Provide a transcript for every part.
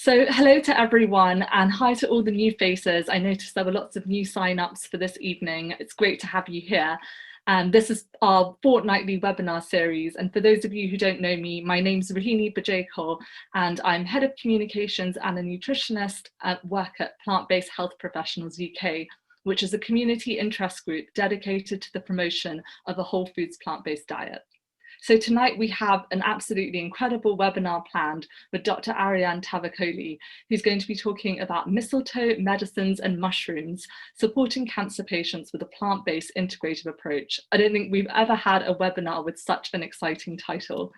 So hello to everyone and hi to all the new faces. I noticed there were lots of new sign-ups for this evening. It's great to have you here. And this is our fortnightly webinar series. And for those of you who don't know me, my name's Rahini Bajekal and I'm Head of Communications and a nutritionist at work at Plant-Based Health Professionals UK, which is a community interest group dedicated to the promotion of a whole foods plant-based diet. So tonight we have an absolutely incredible webinar planned with Dr. Aryan Tavakkoli, who's going to be talking about mistletoe, medicines and mushrooms, supporting cancer patients with a plant-based integrative approach. I don't think we've ever had a webinar with such an exciting title.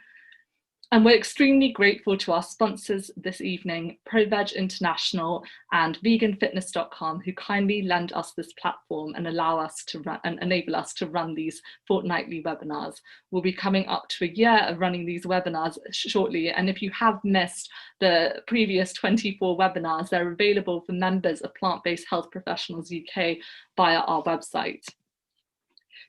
And we're extremely grateful to our sponsors this evening, ProVeg International and veganfitness.com, who kindly lend us this platform and allow us to run and enable us to run these fortnightly webinars. We'll be coming up to a year of running these webinars shortly. And if you have missed the previous 24 webinars, they're available for members of Plant-Based Health Professionals UK via our website.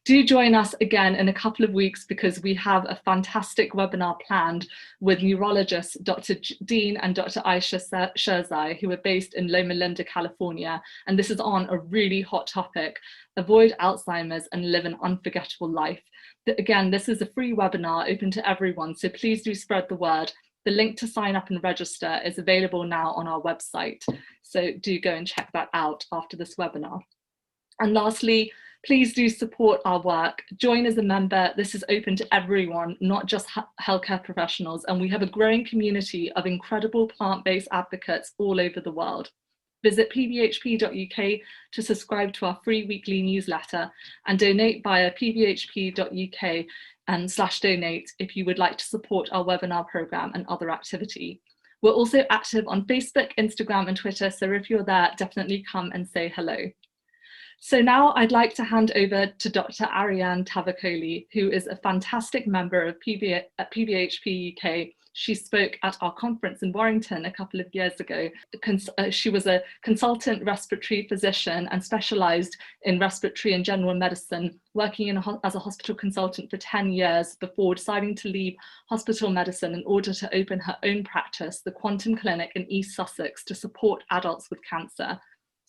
Do join us again in a couple of weeks because we have a fantastic webinar planned with neurologists Dr. Dean and Dr. Aisha Sherzai, who are based in Loma Linda, California. And this is on a really hot topic: avoid Alzheimer's and live an unforgettable life. Again, this is a free webinar open to everyone, so please do spread the word. The link to sign up and register is available now on our website. So do go and check that out after this webinar. And lastly, please do support our work. Join as a member. This is open to everyone, not just healthcare professionals. And we have a growing community of incredible plant-based advocates all over the world. Visit pbhp.uk to subscribe to our free weekly newsletter and donate via pbhp.uk /donate if you would like to support our webinar program and other activity. We're also active on Facebook, Instagram and Twitter. So if you're there, definitely come and say hello. So now I'd like to hand over to Dr. Aryan Tavakkoli, who is a fantastic member of PBHP UK. She spoke at our conference in Warrington a couple of years ago. She was a consultant respiratory physician and specialised in respiratory and general medicine, working as a hospital consultant for 10 years before deciding to leave hospital medicine in order to open her own practice, the Quantum Clinic in East Sussex, to support adults with cancer.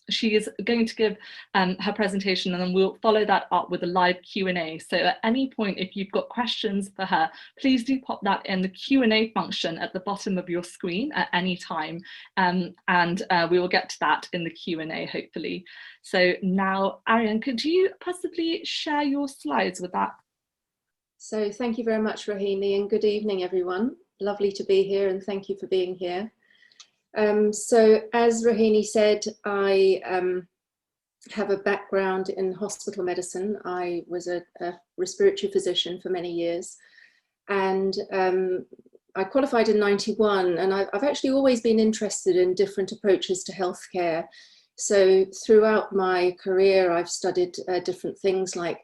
She is going to give her presentation and then we'll follow that up with a live Q&A. So at any point, if you've got questions for her, please do pop that in the Q&A function at the bottom of your screen at any time. And we will get to that in the Q&A, hopefully. So now, Aryan, could you possibly share your slides with that? So thank you very much, Rahini, and good evening, everyone. Lovely to be here and thank you for being here. So as Rahini said, I have a background in hospital medicine. I was a respiratory physician for many years, and I qualified in '91, and I've actually always been interested in different approaches to healthcare. So throughout my career, I've studied different things like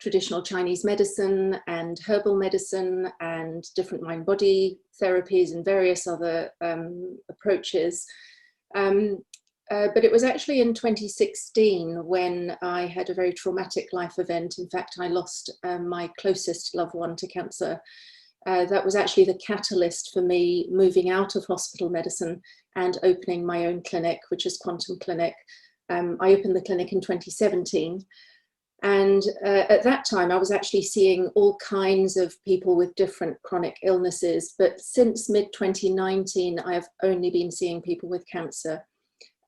traditional Chinese medicine and herbal medicine and different mind-body therapies and various other approaches. But it was actually in 2016 when I had a very traumatic life event. In fact, I lost my closest loved one to cancer. That was actually the catalyst for me moving out of hospital medicine and opening my own clinic, which is Quantum Clinic. I opened the clinic in 2017. And at that time, I was actually seeing all kinds of people with different chronic illnesses. But since mid-2019, I have only been seeing people with cancer.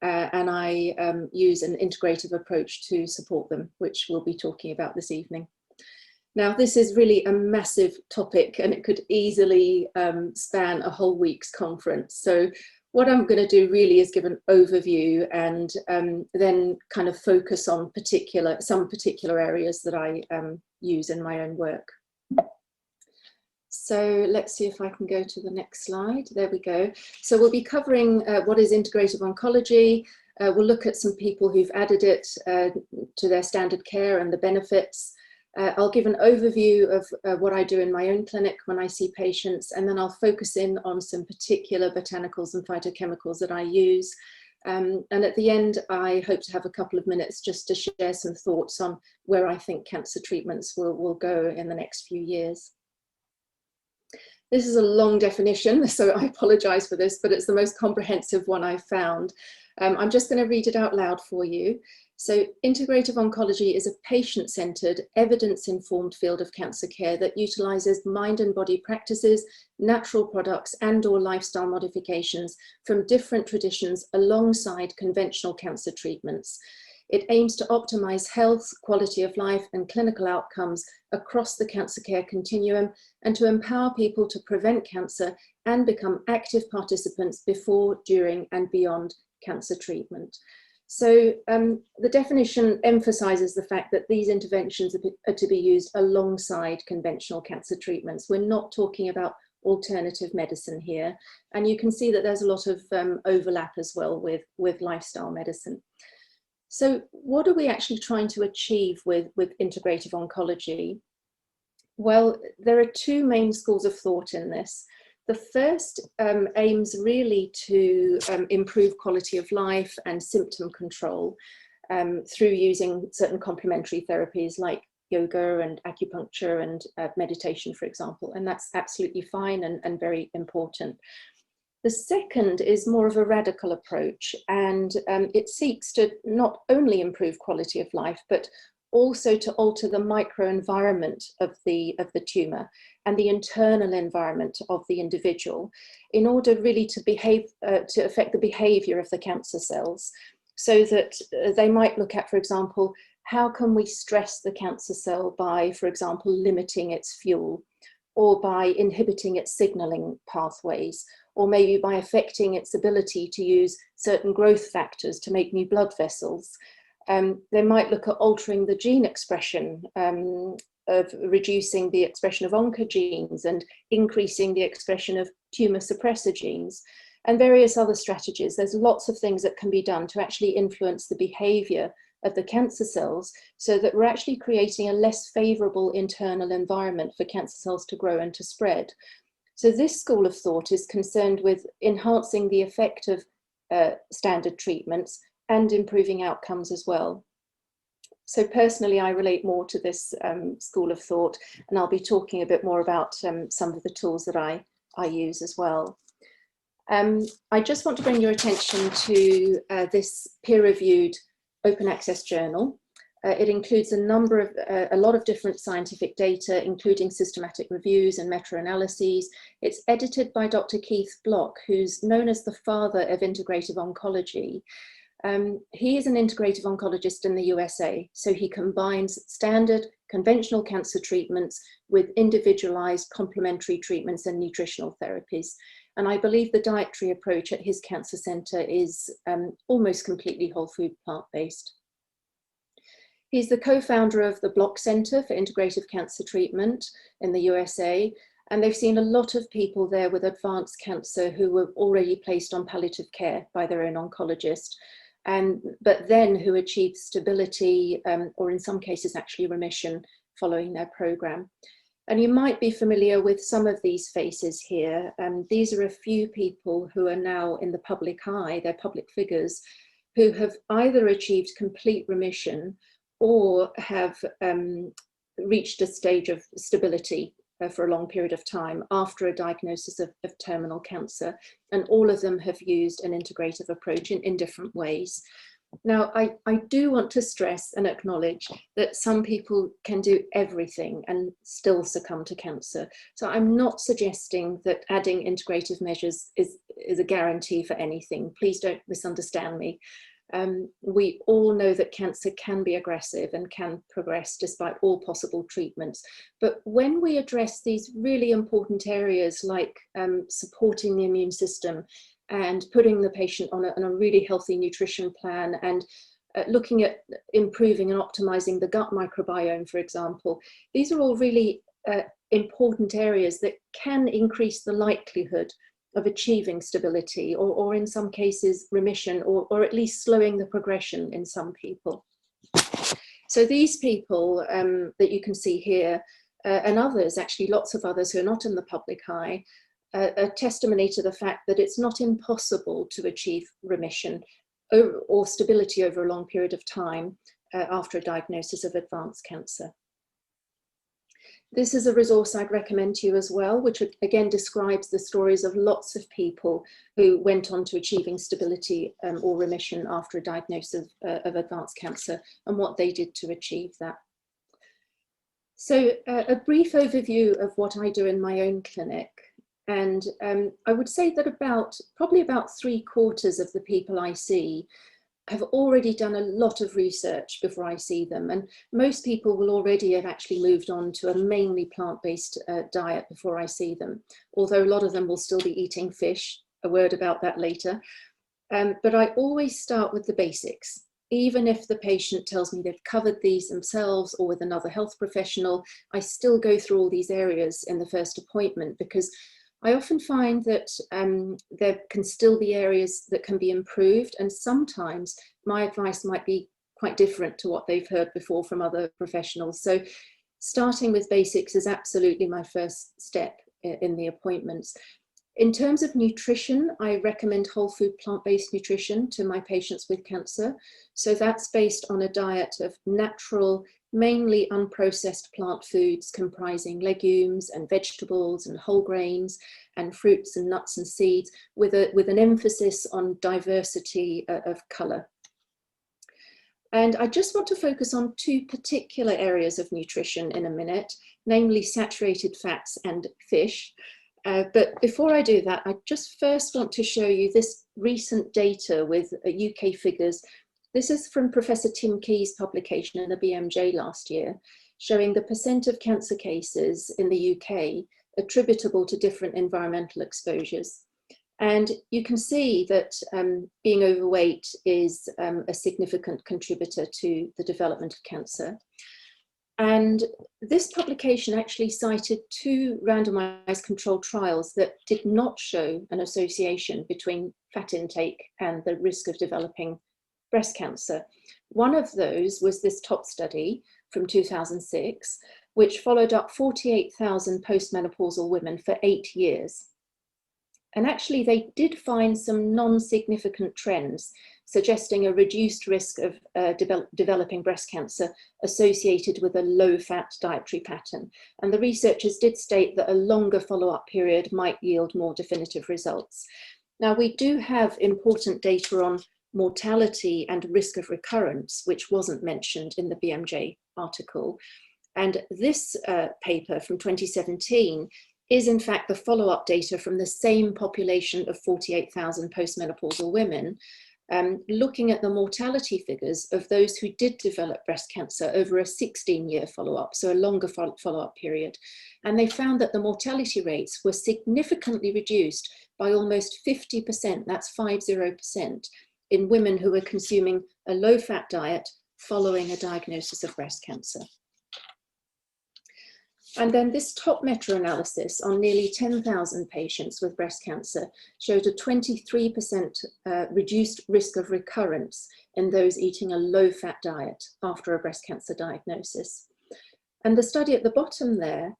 And I use an integrative approach to support them, which we'll be talking about this evening. Now, this is really a massive topic, and it could easily span a whole week's conference. So what I'm going to do really is give an overview and then kind of focus on some particular areas that I use in my own work. So let's see if I can go to the next slide. There we go. So we'll be covering what is integrative oncology. We'll look at some people who've added it to their standard care and the benefits. I'll give an overview of what I do in my own clinic when I see patients, and then I'll focus in on some particular botanicals and phytochemicals that I use. And at the end, I hope to have a couple of minutes just to share some thoughts on where I think cancer treatments will go in the next few years. This is a long definition, so I apologize for this, but it's the most comprehensive one I've found. I'm just going to read it out loud for you. So integrative oncology is a patient-centered, evidence-informed field of cancer care that utilizes mind and body practices, natural products and/or lifestyle modifications from different traditions alongside conventional cancer treatments. It aims to optimize health, quality of life and clinical outcomes across the cancer care continuum and to empower people to prevent cancer and become active participants before, during and beyond cancer treatment. So the definition emphasizes the fact that these interventions are to be used alongside conventional cancer treatments. We're not talking about alternative medicine here. And you can see that there's a lot of overlap as well with lifestyle medicine. So what are we actually trying to achieve with integrative oncology? Well, there are two main schools of thought in this. The first aims really to improve quality of life and symptom control through using certain complementary therapies like yoga and acupuncture and meditation, for example, and that's absolutely fine and very important. The second is more of a radical approach, and it seeks to not only improve quality of life, but also to alter the microenvironment of the tumor and the internal environment of the individual in order really to affect the behavior of the cancer cells, so that they might look at, for example, how can we stress the cancer cell by, for example, limiting its fuel, or by inhibiting its signaling pathways, or maybe by affecting its ability to use certain growth factors to make new blood vessels. They might look at altering the gene expression, of reducing the expression of oncogenes and increasing the expression of tumor suppressor genes, and various other strategies. There's lots of things that can be done to actually influence the behavior of the cancer cells so that we're actually creating a less favorable internal environment for cancer cells to grow and to spread. So this school of thought is concerned with enhancing the effect of standard treatments and improving outcomes as well. So personally, I relate more to this school of thought, and I'll be talking a bit more about some of the tools that I use as well. I just want to bring your attention to this peer-reviewed open access journal. It includes a lot of different scientific data, including systematic reviews and meta-analyses. It's edited by Dr. Keith Block, who's known as the father of integrative oncology. He is an integrative oncologist in the USA, so he combines standard conventional cancer treatments with individualized complementary treatments and nutritional therapies. And I believe the dietary approach at his cancer center is almost completely whole food plant-based. He's the co-founder of the Block Center for Integrative Cancer Treatment in the USA, and they've seen a lot of people there with advanced cancer who were already placed on palliative care by their own oncologist, but then who achieved stability or in some cases actually remission following their program. And you might be familiar with some of these faces here. These are a few people who are now in the public eye, they're public figures, who have either achieved complete remission or have reached a stage of stability for a long period of time after a diagnosis of terminal cancer. And all of them have used an integrative approach in different ways. Now, I do want to stress and acknowledge that some people can do everything and still succumb to cancer. So I'm not suggesting that adding integrative measures is a guarantee for anything. Please don't misunderstand me. We all know that cancer can be aggressive and can progress despite all possible treatments. But when we address these really important areas like supporting the immune system and putting the patient on a really healthy nutrition plan and looking at improving and optimizing the gut microbiome, for example, these are all really important areas that can increase the likelihood of achieving stability or in some cases remission or at least slowing the progression in some people. So these people that you can see here and others, actually lots of others who are not in the public eye, a testimony to the fact that it's not impossible to achieve remission or stability over a long period of time after a diagnosis of advanced cancer. This is a resource I'd recommend to you as well, which again describes the stories of lots of people who went on to achieving stability or remission after a diagnosis of advanced cancer and what they did to achieve that. So a brief overview of what I do in my own clinic. And I would say that probably about 3/4 of the people I see have already done a lot of research before I see them. And most people will already have actually moved on to a mainly plant-based diet before I see them, although a lot of them will still be eating fish, a word about that later. But I always start with the basics. Even if the patient tells me they've covered these themselves or with another health professional, I still go through all these areas in the first appointment, because I often find that there can still be areas that can be improved, and sometimes my advice might be quite different to what they've heard before from other professionals. So starting with basics is absolutely my first step in the appointments. In terms of nutrition, I recommend whole food plant-based nutrition to my patients with cancer. So that's based on a diet of natural, mainly unprocessed plant foods comprising legumes and vegetables and whole grains and fruits and nuts and seeds, with an emphasis on diversity of colour. And I just want to focus on 2 particular areas of nutrition in a minute, namely saturated fats and fish. But before I do that, I just first want to show you this recent data with UK figures. This is from Professor Tim Key's publication in the BMJ last year, showing the % of cancer cases in the UK attributable to different environmental exposures. And you can see that being overweight is a significant contributor to the development of cancer. And this publication actually cited 2 randomized controlled trials that did not show an association between fat intake and the risk of developing breast cancer. One of those was this TOP study from 2006, which followed up 48,000 postmenopausal women for 8 years. And actually, they did find some non-significant trends suggesting a reduced risk of developing breast cancer associated with a low-fat dietary pattern. And the researchers did state that a longer follow-up period might yield more definitive results. Now, we do have important data on mortality and risk of recurrence, which wasn't mentioned in the BMJ article. And this paper from 2017 is in fact the follow-up data from the same population of 48,000 postmenopausal women, looking at the mortality figures of those who did develop breast cancer over a 16-year follow-up, so a longer follow-up period. And they found that the mortality rates were significantly reduced by almost 50%, that's 50%, in women who were consuming a low-fat diet following a diagnosis of breast cancer. And then this top meta-analysis on nearly 10,000 patients with breast cancer showed a 23% reduced risk of recurrence in those eating a low-fat diet after a breast cancer diagnosis. And the study at the bottom there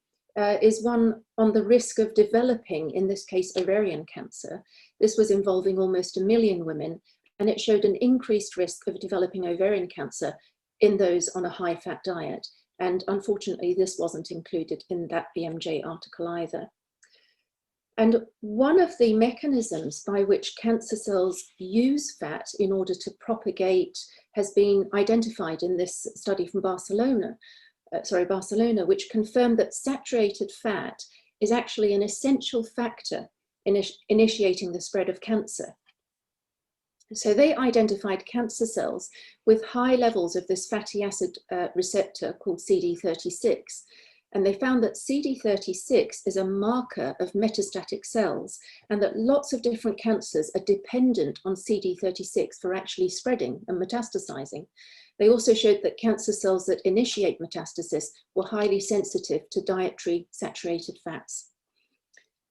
is one on the risk of developing, in this case, ovarian cancer. This was involving almost 1 million women, and it showed an increased risk of developing ovarian cancer in those on a high-fat diet. And unfortunately, this wasn't included in that BMJ article either. And one of the mechanisms by which cancer cells use fat in order to propagate has been identified in this study from Barcelona, which confirmed that saturated fat is actually an essential factor in initiating the spread of cancer. So they identified cancer cells with high levels of this fatty acid receptor called CD36. And they found that CD36 is a marker of metastatic cells, and that lots of different cancers are dependent on CD36 for actually spreading and metastasizing. They also showed that cancer cells that initiate metastasis were highly sensitive to dietary saturated fats.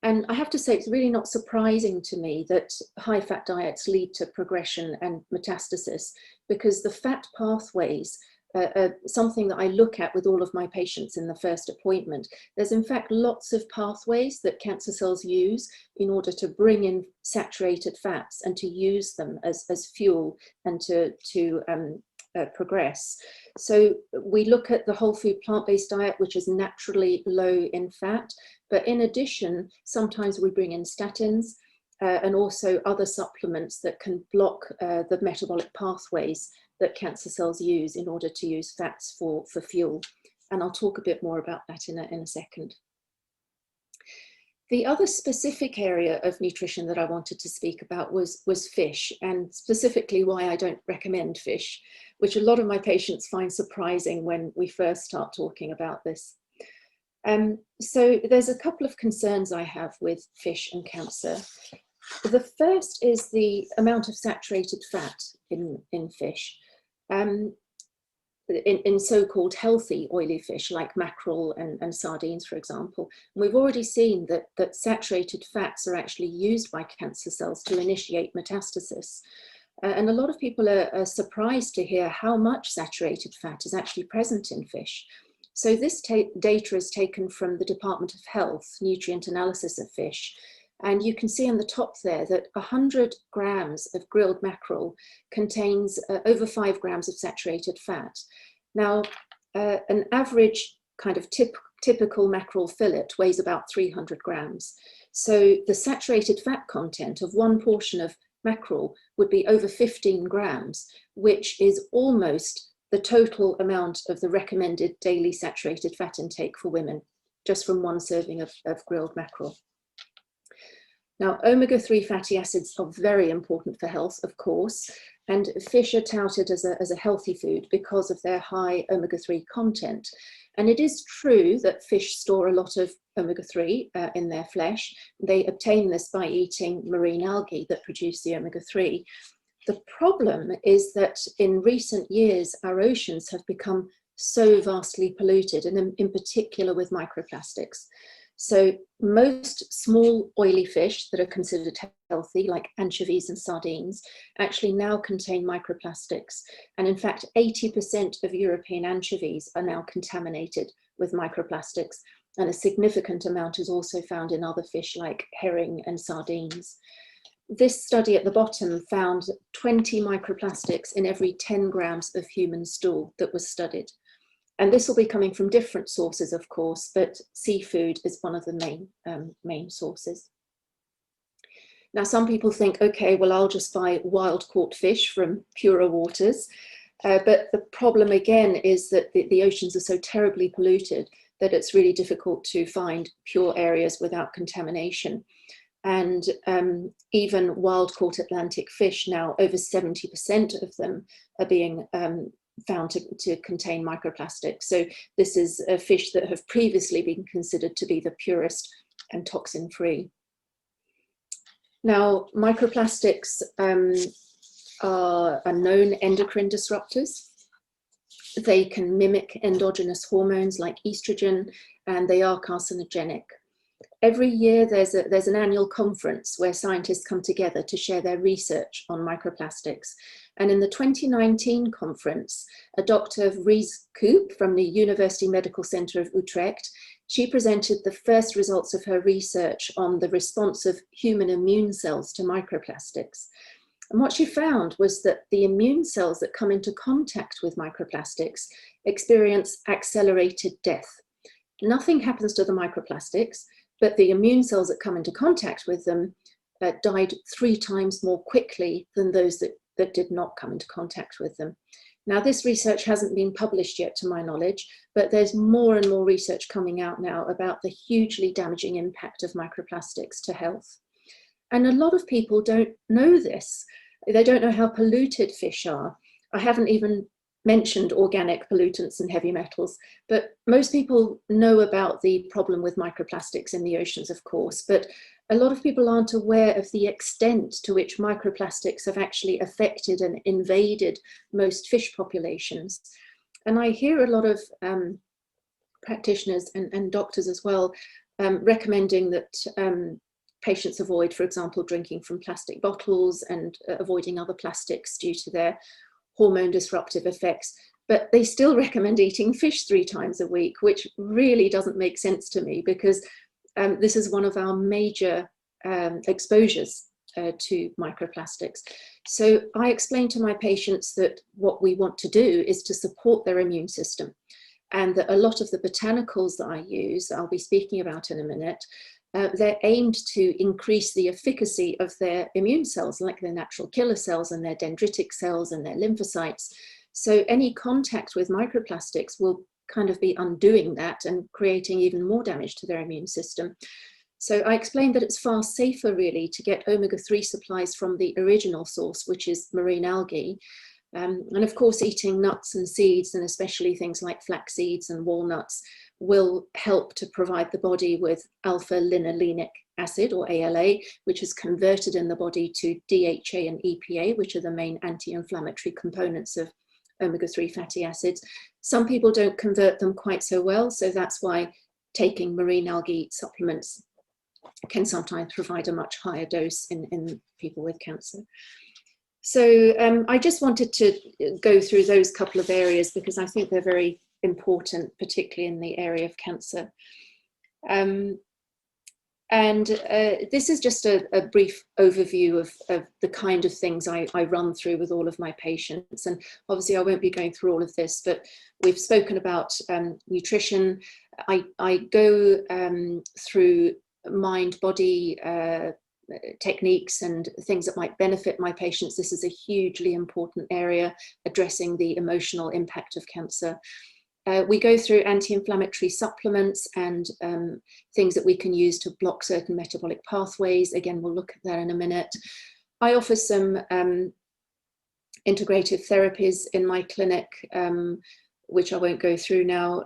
And I have to say, it's really not surprising to me that high-fat diets lead to progression and metastasis, because the fat pathways are something that I look at with all of my patients in the first appointment. There's in fact lots of pathways that cancer cells use in order to bring in saturated fats and to use them as fuel and to progress. So we look at the whole food plant-based diet, which is naturally low in fat, but in addition, sometimes we bring in statins and also other supplements that can block the metabolic pathways that cancer cells use in order to use fats for fuel. And I'll talk a bit more about that in a second. The other specific area of nutrition that I wanted to speak about was fish, and specifically why I don't recommend fish, which a lot of my patients find surprising when we first start talking about this. So there's a couple of concerns I have with fish and cancer. The first is the amount of saturated fat in fish. In so-called healthy oily fish like mackerel and sardines, for example. And we've already seen that saturated fats are actually used by cancer cells to initiate metastasis. And a lot of people are surprised to hear how much saturated fat is actually present in fish. So this data is taken from the Department of Health, nutrient analysis of fish. And you can see on the top there that 100 grams of grilled mackerel contains over 5 grams of saturated fat. Now, an average kind of typical mackerel fillet weighs about 300 grams. So the saturated fat content of one portion of mackerel would be over 15 grams, which is almost the total amount of the recommended daily saturated fat intake for women, just from one serving of grilled mackerel. Now, omega-3 fatty acids are very important for health, of course, and fish are touted as a healthy food because of their high omega-3 content. And it is true that fish store a lot of omega-3 in their flesh. They obtain this by eating marine algae that produce the omega-3. The problem is that in recent years, our oceans have become so vastly polluted, and in particular with microplastics. So most small oily fish that are considered healthy, like anchovies and sardines, actually now contain microplastics. And in fact, 80% of European anchovies are now contaminated with microplastics. And a significant amount is also found in other fish like herring and sardines. This study at the bottom found 20 microplastics in every 10 grams of human stool that was studied. And this will be coming from different sources, of course, but seafood is one of the main sources. Now, some people think, okay, well, I'll just buy wild caught fish from purer waters. But the problem again is that the oceans are so terribly polluted that it's really difficult to find pure areas without contamination. And even wild caught Atlantic fish now, over 70% of them are being found to contain microplastics. So this is a fish that have previously been considered to be the purest and toxin-free. Now, microplastics are known endocrine disruptors. They can mimic endogenous hormones like estrogen, and they are carcinogenic. Every year there's an annual conference where scientists come together to share their research on microplastics. And in the 2019 conference, a Dr. Vries Koop from the University Medical Center of Utrecht, she presented the first results of her research on the response of human immune cells to microplastics. And what she found was that the immune cells that come into contact with microplastics experience accelerated death. Nothing happens to the microplastics, but the immune cells that come into contact with them died 3 times more quickly than those that did not come into contact with them. Now, this research hasn't been published yet to my knowledge, but there's more and more research coming out now about the hugely damaging impact of microplastics to health. And a lot of people don't know this. They don't know how polluted fish are. I haven't even mentioned organic pollutants and heavy metals, but most people know about the problem with microplastics in the oceans, of course, but a lot of people aren't aware of the extent to which microplastics have actually affected and invaded most fish populations. And I hear a lot of practitioners and doctors as well recommending that patients avoid, for example, drinking from plastic bottles and avoiding other plastics due to their hormone disruptive effects, but they still recommend eating fish 3 times a week, which really doesn't make sense to me, because this is one of our major exposures to microplastics. So I explain to my patients that what we want to do is to support their immune system, and that a lot of the botanicals that I use, I'll be speaking about in a minute, they're aimed to increase the efficacy of their immune cells, like their natural killer cells and their dendritic cells and their lymphocytes. So any contact with microplastics will kind of be undoing that and creating even more damage to their immune system. So I explained that it's far safer really to get omega-3 supplies from the original source, which is marine algae. And of course, eating nuts and seeds, and especially things like flax seeds and walnuts, will help to provide the body with alpha-linolenic acid, or ALA, which is converted in the body to DHA and EPA, which are the main anti-inflammatory components of omega-3 fatty acids. Some people don't convert them quite so well, so that's why taking marine algae supplements can sometimes provide a much higher dose in people with cancer. So I just wanted to go through those couple of areas because I think they're very important, particularly in the area of cancer. This is just a brief overview of the kind of things I run through with all of my patients. And obviously I won't be going through all of this, but we've spoken about nutrition. I go through mind-body techniques and things that might benefit my patients. This is a hugely important area, addressing the emotional impact of cancer. We go through anti-inflammatory supplements and things that we can use to block certain metabolic pathways. Again, we'll look at that in a minute. I offer some integrative therapies in my clinic, which I won't go through now.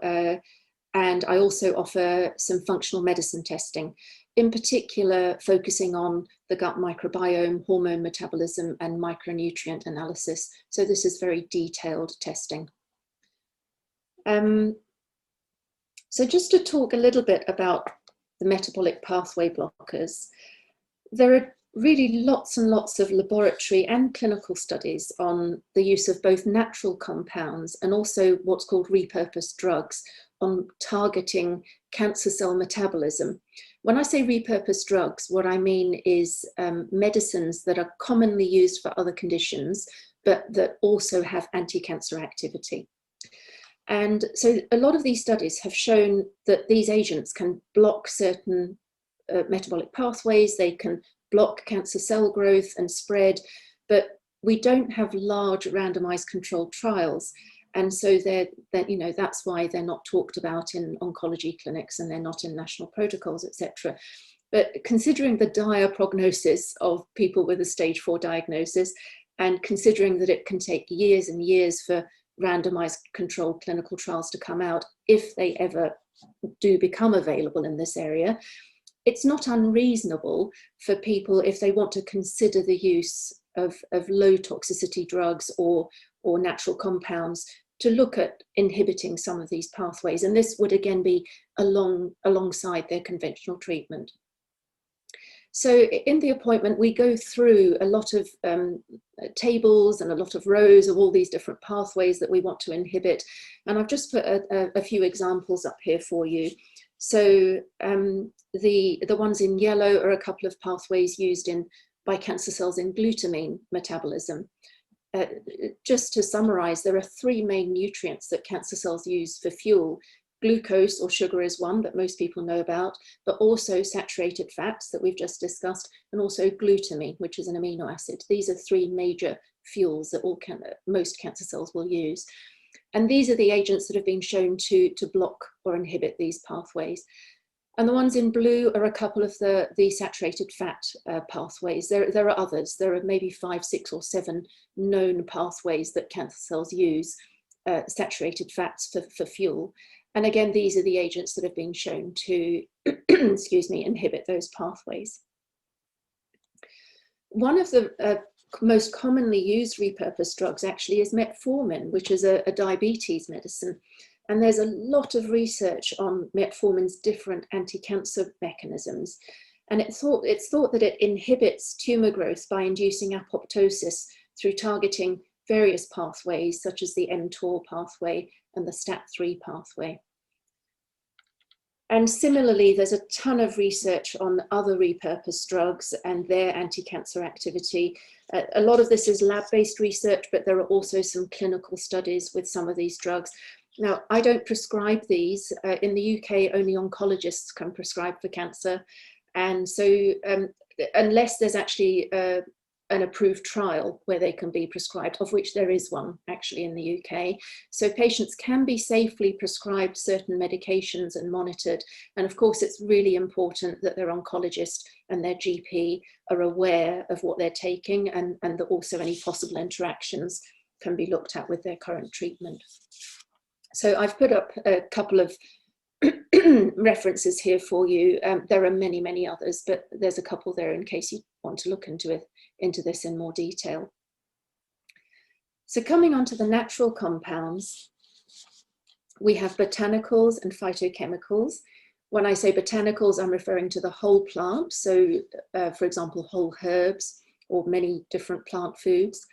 And I also offer some functional medicine testing, in particular focusing on the gut microbiome, hormone metabolism, and micronutrient analysis. So this is very detailed testing. So just to talk a little bit about the metabolic pathway blockers, there are really lots and lots of laboratory and clinical studies on the use of both natural compounds and also what's called repurposed drugs on targeting cancer cell metabolism. When I say repurposed drugs, what I mean is medicines that are commonly used for other conditions, but that also have anti-cancer activity. And so a lot of these studies have shown that these agents can block certain metabolic pathways, they can block cancer cell growth and spread, but we don't have large randomized controlled trials. And so that's why they're not talked about in oncology clinics and they're not in national protocols, etc. But considering the dire prognosis of people with a stage 4 diagnosis, and considering that it can take years and years for randomized controlled clinical trials to come out, if they ever do become available in this area, it's not unreasonable for people, if they want to consider the use of low toxicity drugs or natural compounds, to look at inhibiting some of these pathways. And this would again be alongside their conventional treatment. So in the appointment, we go through a lot of tables and a lot of rows of all these different pathways that we want to inhibit. And I've just put a few examples up here for you. So the ones in yellow are a couple of pathways used by cancer cells in glutamine metabolism. Just to summarize, there are 3 main nutrients that cancer cells use for fuel. Glucose, or sugar, is one that most people know about, but also saturated fats that we've just discussed, and also glutamine, which is an amino acid. These are 3 major fuels that most cancer cells will use. And these are the agents that have been shown to block or inhibit these pathways. And the ones in blue are a couple of the saturated fat pathways. There are others. There are maybe 5, 6, or 7 known pathways that cancer cells use, saturated fats for fuel. And again, these are the agents that have been shown to, excuse me, inhibit those pathways. One of the most commonly used repurposed drugs actually is metformin, which is a diabetes medicine. And there's a lot of research on metformin's different anti-cancer mechanisms. And it's thought that it inhibits tumor growth by inducing apoptosis through targeting various pathways, such as the mTOR pathway and the STAT3 pathway. And similarly, there's a ton of research on other repurposed drugs and their anti-cancer activity. A lot of this is lab-based research, but there are also some clinical studies with some of these drugs. Now, I don't prescribe these. In the UK, only oncologists can prescribe for cancer. And so unless there's actually an approved trial where they can be prescribed, of which there is one actually in the UK. So patients can be safely prescribed certain medications and monitored. And of course, it's really important that their oncologist and their GP are aware of what they're taking, and that also any possible interactions can be looked at with their current treatment. So I've put up a couple of references here for you. There are many, many others, but there's a couple there in case you want to look into this in more detail. So coming on to the natural compounds, we have botanicals and phytochemicals. When I say botanicals, I'm referring to the whole plant. So for example, whole herbs or many different plant foods.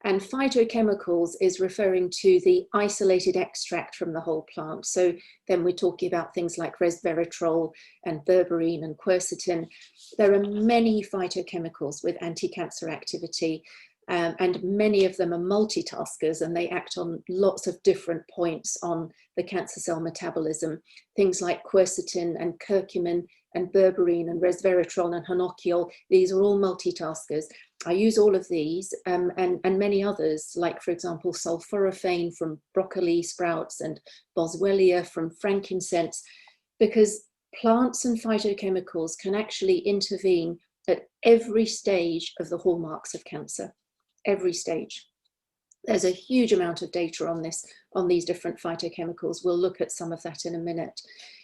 And phytochemicals is referring to the isolated extract from the whole plant. So then we're talking about things like resveratrol and berberine and quercetin. There are many phytochemicals with anti-cancer activity, and many of them are multitaskers, and they act on lots of different points on the cancer cell metabolism. Things like quercetin and curcumin and berberine and resveratrol and honokiol, these are all multitaskers. I use all of these and many others, like, for example, sulforaphane from broccoli sprouts and boswellia from frankincense, because plants and phytochemicals can actually intervene at every stage of the hallmarks of cancer, every stage. There's a huge amount of data on this, on these different phytochemicals. We'll look at some of that in a minute.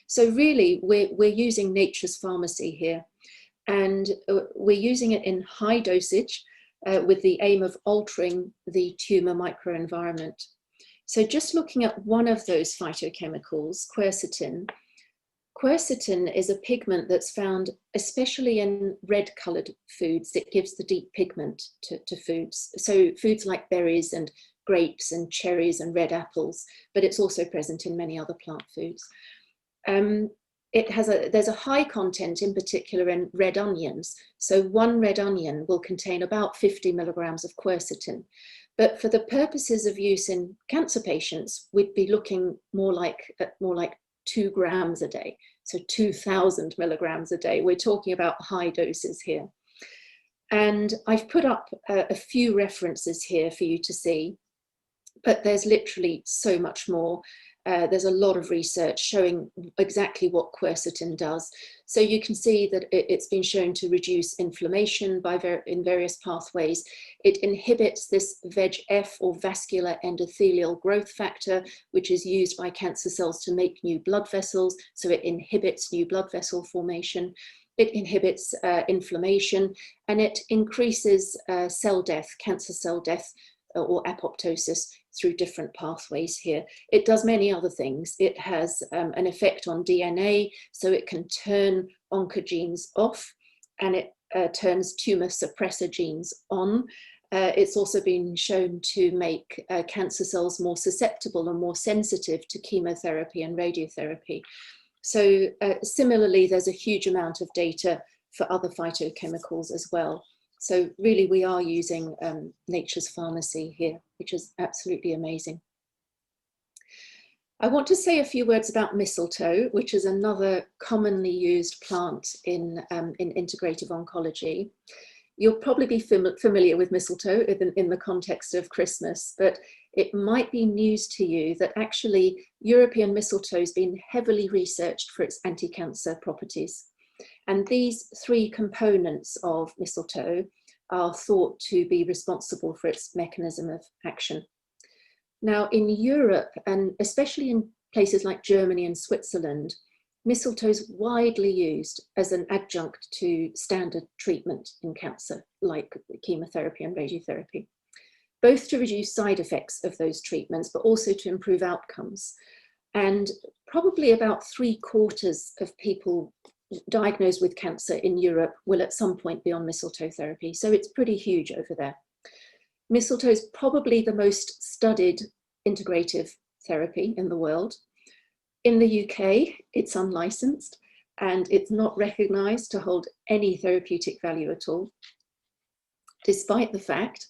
So really, we're using nature's pharmacy here. And we're using it in high dosage with the aim of altering the tumor microenvironment. So just looking at one of those phytochemicals, quercetin. Quercetin is a pigment that's found especially in red-colored foods. It gives the deep pigment to foods. So foods like berries and grapes and cherries and red apples, but it's also present in many other plant foods. There's a high content in particular in red onions. So one red onion will contain about 50 milligrams of quercetin. But for the purposes of use in cancer patients, we'd be looking more like 2 grams a day. So 2,000 milligrams a day. We're talking about high doses here. And I've put up a few references here for you to see, but there's literally so much more. There's a lot of research showing exactly what quercetin does. So you can see that it's been shown to reduce inflammation in various pathways. It inhibits this VEGF or vascular endothelial growth factor, which is used by cancer cells to make new blood vessels. So it inhibits new blood vessel formation. It inhibits inflammation, and it increases cell death, cancer cell death, or apoptosis through different pathways here. It does many other things. It has an effect on DNA, so it can turn oncogenes off, and it turns tumor suppressor genes on. It's also been shown to make cancer cells more susceptible and more sensitive to chemotherapy and radiotherapy. So similarly, there's a huge amount of data for other phytochemicals as well. So really, we are using nature's pharmacy here, which is absolutely amazing. I want to say a few words about mistletoe, which is another commonly used plant in integrative oncology. You'll probably be familiar with mistletoe in the context of Christmas, but it might be news to you that actually European mistletoe has been heavily researched for its anti-cancer properties. And these 3 components of mistletoe are thought to be responsible for its mechanism of action. Now, in Europe, and especially in places like Germany and Switzerland, mistletoe is widely used as an adjunct to standard treatment in cancer, like chemotherapy and radiotherapy, both to reduce side effects of those treatments, but also to improve outcomes. And probably about 3/4 of people diagnosed with cancer in Europe will at some point be on mistletoe therapy. So it's pretty huge over there. Mistletoe is probably the most studied integrative therapy in the world. In the UK, it's unlicensed and it's not recognised to hold any therapeutic value at all, despite the fact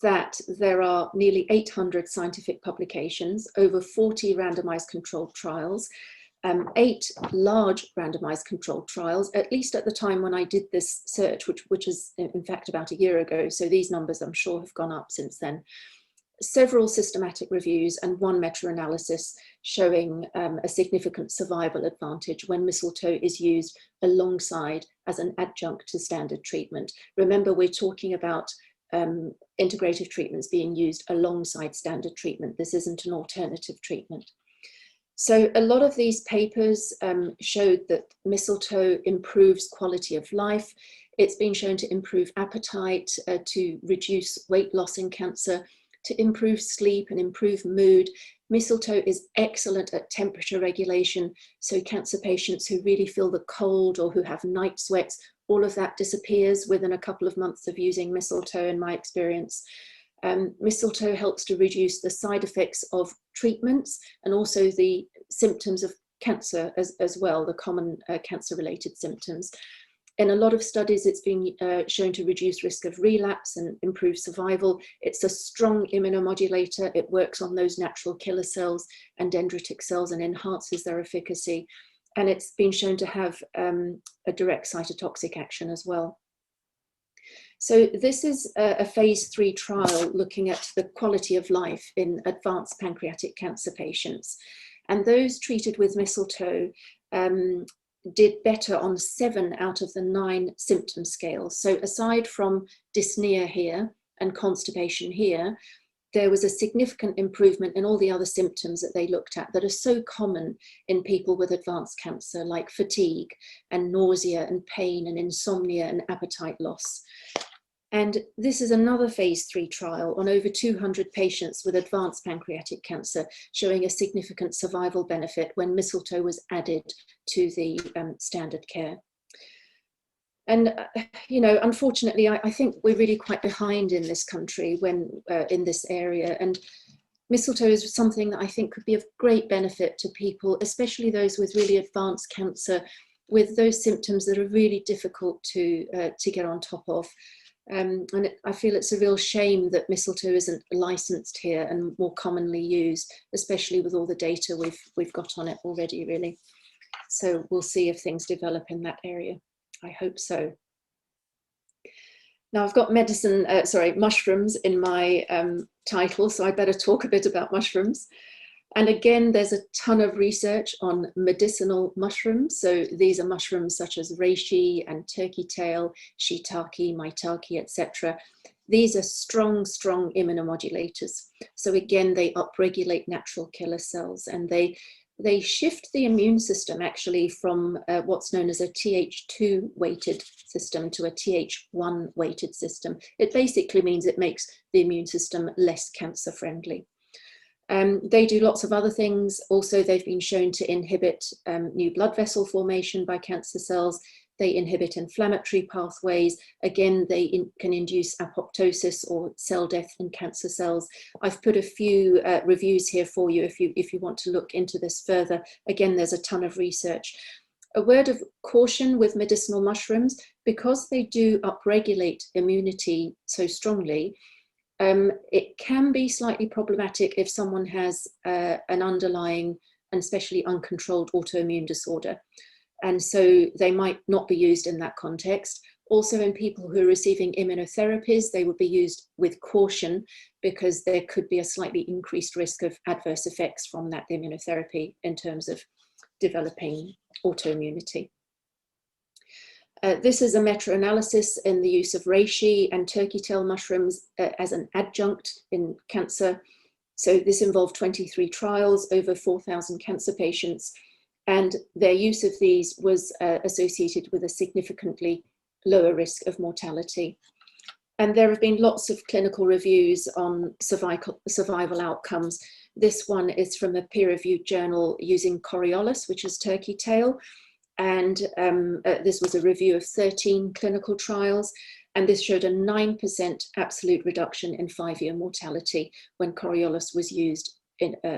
that there are nearly 800 scientific publications, over 40 randomised controlled trials, 8 large randomised controlled trials, at least at the time when I did this search, which is in fact about a year ago. So these numbers I'm sure have gone up since then. Several systematic reviews and 1 meta-analysis showing a significant survival advantage when mistletoe is used alongside as an adjunct to standard treatment. Remember, we're talking about integrative treatments being used alongside standard treatment. This isn't an alternative treatment. So a lot of these papers showed that mistletoe improves quality of life. It's been shown to improve appetite, to reduce weight loss in cancer, to improve sleep and improve mood. Mistletoe is excellent at temperature regulation. So cancer patients who really feel the cold or who have night sweats, all of that disappears within a couple of months of using mistletoe, in my experience. Mistletoe helps to reduce the side effects of treatments and also the symptoms of cancer as well, the common cancer-related symptoms. In a lot of studies, it's been shown to reduce risk of relapse and improve survival. It's a strong immunomodulator. It works on those natural killer cells and dendritic cells and enhances their efficacy. And it's been shown to have a direct cytotoxic action as well. So this is a phase 3 trial looking at the quality of life in advanced pancreatic cancer patients. And those treated with mistletoe did better on 7 out of the 9 symptom scales. So aside from dyspnea here and constipation here, there was a significant improvement in all the other symptoms that they looked at that are so common in people with advanced cancer, like fatigue and nausea and pain and insomnia and appetite loss. And this is another phase 3 trial on over 200 patients with advanced pancreatic cancer, showing a significant survival benefit when mistletoe was added to the standard care. And, you know, unfortunately, I think we're really quite behind in this country when in this area. And mistletoe is something that I think could be of great benefit to people, especially those with really advanced cancer, with those symptoms that are really difficult to get on top of. And I feel it's a real shame that mistletoe isn't licensed here and more commonly used, especially with all the data we've got on it already, really. So we'll see if things develop in that area. I hope so. Now I've got mushrooms in my title, so I better talk a bit about mushrooms. And again, there's a ton of research on medicinal mushrooms. So these are mushrooms such as reishi and turkey tail, shiitake, maitake, etc. These are strong, strong immunomodulators. So again, they upregulate natural killer cells and they shift the immune system actually from what's known as a Th2 weighted system to a Th1 weighted system. It basically means it makes the immune system less cancer friendly. They do lots of other things. Also, they've been shown to inhibit new blood vessel formation by cancer cells. They inhibit inflammatory pathways. Again, they can induce apoptosis or cell death in cancer cells. I've put a few reviews here for you if you want to look into this further. Again, there's a ton of research. A word of caution with medicinal mushrooms, because they do upregulate immunity so strongly, it can be slightly problematic if someone has an underlying and especially uncontrolled autoimmune disorder. And so they might not be used in that context. Also in people who are receiving immunotherapies, they would be used with caution because there could be a slightly increased risk of adverse effects from that immunotherapy in terms of developing autoimmunity. This is a meta-analysis in the use of reishi and turkey tail mushrooms as an adjunct in cancer. So this involved 23 trials, over 4,000 cancer patients, and their use of these was associated with a significantly lower risk of mortality. And there have been lots of clinical reviews on survival outcomes. This one is from a peer-reviewed journal using Coriolis, which is turkey tail. And this was a review of 13 clinical trials, and this showed a 9% absolute reduction in 5-year mortality when Coriolis was used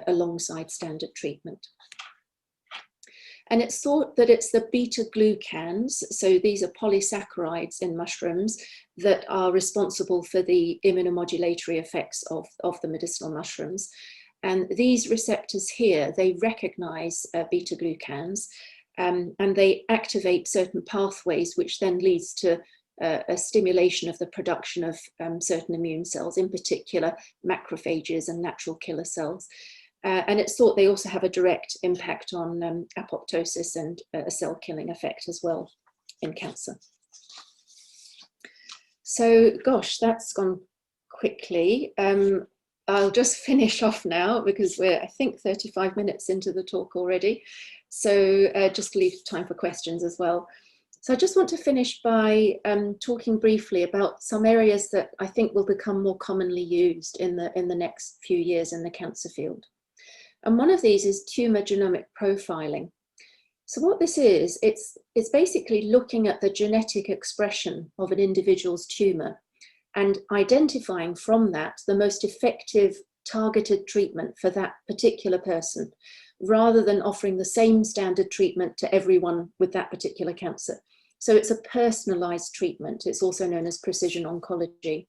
alongside standard treatment. And it's thought that it's the beta-glucans, so these are polysaccharides in mushrooms, that are responsible for the immunomodulatory effects of the medicinal mushrooms. And these receptors here, they recognize beta-glucans, and they activate certain pathways, which then leads to a stimulation of the production of certain immune cells, in particular macrophages and natural killer cells. And it's thought they also have a direct impact on apoptosis and a cell killing effect as well in cancer. So, gosh, that's gone quickly. I'll just finish off now because we're, I think, 35 minutes into the talk already. So just leave time for questions as well. So I just want to finish by talking briefly about some areas that I think will become more commonly used in the next few years in the cancer field. And one of these is tumor genomic profiling. So what this is, it's basically looking at the genetic expression of an individual's tumor and identifying from that the most effective targeted treatment for that particular person, rather than offering the same standard treatment to everyone with that particular cancer. So it's a personalized treatment. It's also known as precision oncology.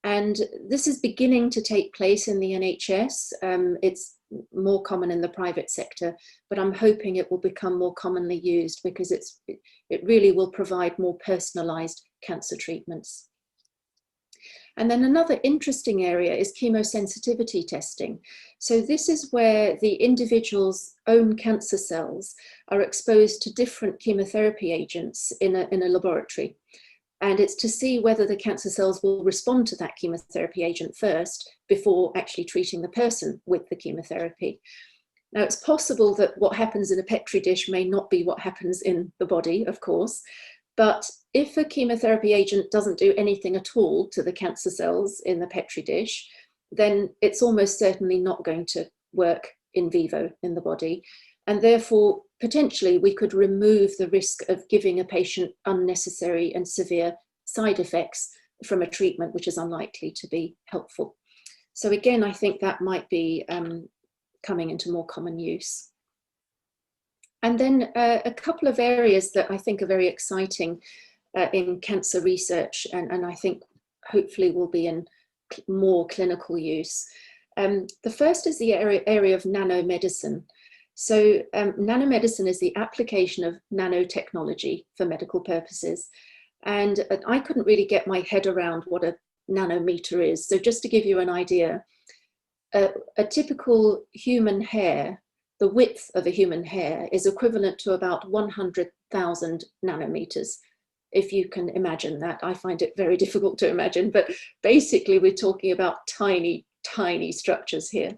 And this is beginning to take place in the NHS. It's more common in the private sector, but I'm hoping it will become more commonly used because it really will provide more personalized cancer treatments. And then another interesting area is chemosensitivity testing. So this is where the individual's own cancer cells are exposed to different chemotherapy agents in a laboratory. And it's to see whether the cancer cells will respond to that chemotherapy agent first before actually treating the person with the chemotherapy. Now, it's possible that what happens in a Petri dish may not be what happens in the body, of course, but if a chemotherapy agent doesn't do anything at all to the cancer cells in the Petri dish, then it's almost certainly not going to work in vivo in the body. And therefore, potentially, we could remove the risk of giving a patient unnecessary and severe side effects from a treatment which is unlikely to be helpful. So again, I think that might be coming into more common use. And then a couple of areas that I think are very exciting in cancer research, and I think hopefully will be in more clinical use. The first is the area of nanomedicine. So nanomedicine is the application of nanotechnology for medical purposes. And I couldn't really get my head around what a nanometer is. So just to give you an idea, a typical human hair, the width of a human hair is equivalent to about 100,000 nanometers. If you can imagine that, I find it very difficult to imagine, but basically we're talking about tiny, tiny structures here.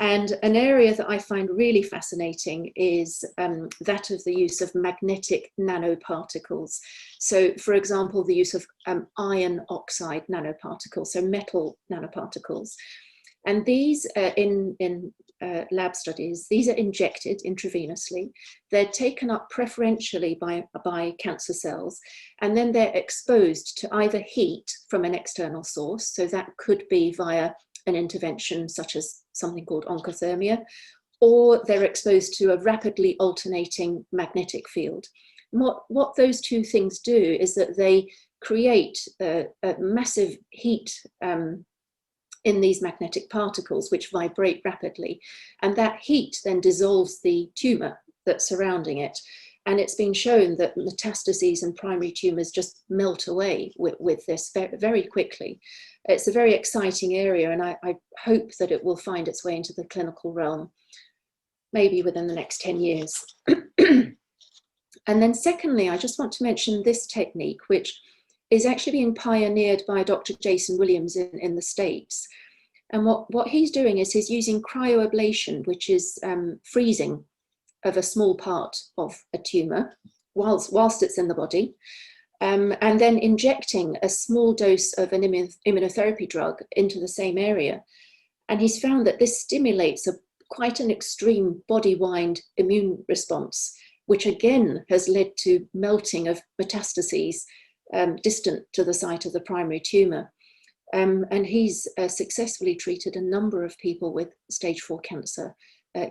And an area that I find really fascinating is that of the use of magnetic nanoparticles. So, for example, the use of iron oxide nanoparticles, so metal nanoparticles. And these in lab studies, these are injected intravenously. They're taken up preferentially by cancer cells, and then they're exposed to either heat from an external source, so that could be via an intervention such as something called oncothermia, or they're exposed to a rapidly alternating magnetic field. What those two things do is that they create a massive heat in these magnetic particles, which vibrate rapidly. And that heat then dissolves the tumor that's surrounding it. And it's been shown that metastases and primary tumors just melt away with this very quickly. It's a very exciting area, and I hope that it will find its way into the clinical realm, maybe within the next 10 years. And then secondly, I just want to mention this technique, which is actually being pioneered by Dr. Jason Williams in the States. And what he's doing is he's using cryoablation, which is freezing of a small part of a tumor whilst it's in the body, and then injecting a small dose of an immunotherapy drug into the same area. And he's found that this stimulates quite an extreme body-wide immune response, which again has led to melting of metastases distant to the site of the primary tumor. And he's successfully treated a number of people with stage 4 cancer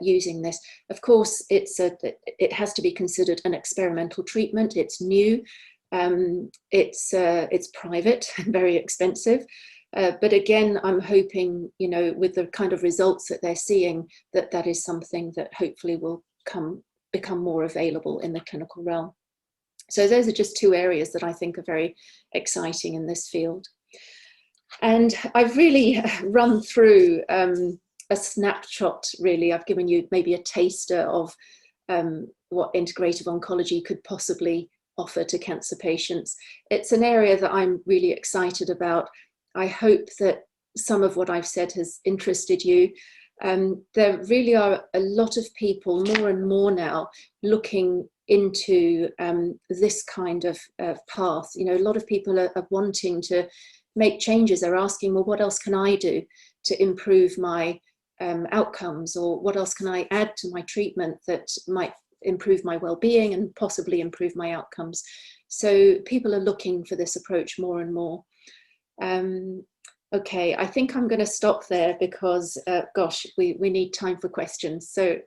using this. Of course, it has to be considered an experimental treatment. It's new, it's private and very expensive. But again, I'm hoping, you know, with the kind of results that they're seeing, that is something that hopefully will become more available in the clinical realm. So those are just two areas that I think are very exciting in this field. And I've really run through a snapshot, really. I've given you maybe a taster of what integrative oncology could possibly offer to cancer patients. It's an area that I'm really excited about. I hope that some of what I've said has interested you. There really are a lot of people, more and more now, looking into this kind of path. You know, a lot of people are wanting to make changes. They're asking, well, what else can I do to improve my outcomes, or what else can I add to my treatment that might improve my well-being and possibly improve my outcomes? So people are looking for this approach more and more. Okay, I think I'm going to stop there because, gosh, we need time for questions. So